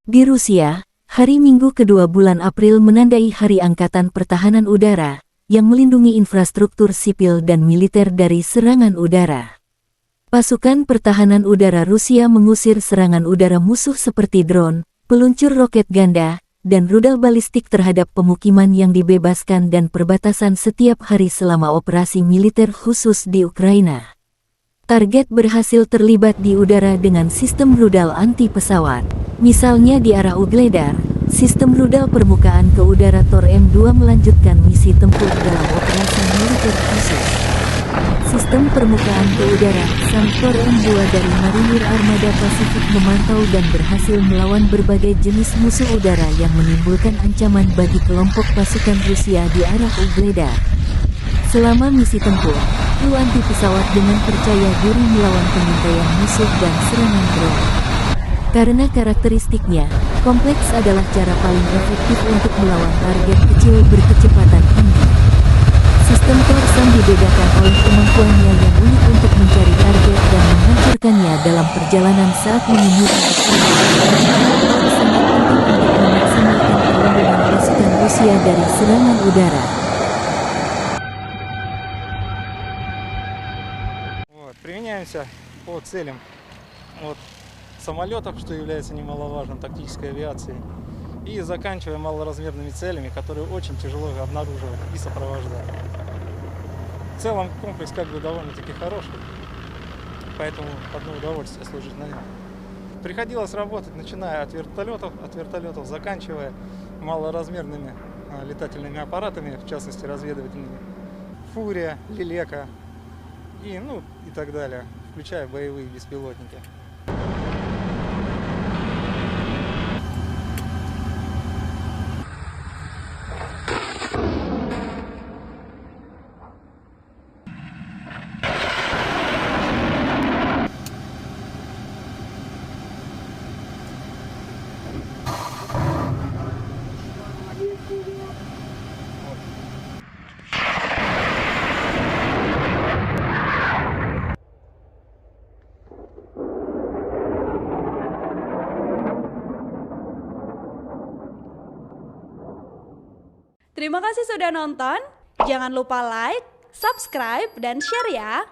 Di Rusia, hari Minggu kedua bulan April menandai Hari Angkatan Pertahanan Udara, yang melindungi infrastruktur sipil dan militer dari serangan udara. Pasukan pertahanan udara Rusia mengusir serangan udara musuh seperti drone, peluncur roket ganda, dan rudal balistik terhadap pemukiman yang dibebaskan dan perbatasan setiap hari selama operasi militer khusus di Ukraina. Target berhasil terlibat di udara dengan sistem rudal anti-pesawat. Misalnya di arah Ugledar, sistem rudal permukaan ke udara Tor M2 melanjutkan misi tempur dalam operasi militer khusus. Sistem permukaan ke udara Tor M2 dari Marinir Armada Pasifik memantau dan berhasil melawan berbagai jenis musuh udara yang menimbulkan ancaman bagi kelompok pasukan Rusia di arah Ugledar. Selama misi tempur, kru anti-pesawat dengan percaya diri melawan pengintaian musuh dan serangan drone. Karena karakteristiknya, kompleks adalah cara paling efektif untuk melawan target kecil berkecepatan tinggi. Sistem Tor-SAM dibedakan oleh kemampuannya yang unik untuk mencari target dan menghancurkannya dalam perjalanan saat menyusuri sangat penting untuk memaksimalkan perlindungan pasukan Rusia dari serangan udara. Применяемся по целям от самолетов, что является немаловажным, тактической авиацией, и заканчивая малоразмерными целями, которые очень тяжело обнаруживать и сопровождать. В целом комплекс довольно-таки хороший, поэтому одно удовольствие служить на нем. Приходилось работать, начиная от вертолетов, заканчивая малоразмерными летательными аппаратами, в частности разведывательными. Фурия, Лелека и так далее, включая боевые беспилотники. Terima kasih sudah nonton. Jangan lupa like, subscribe, dan share ya.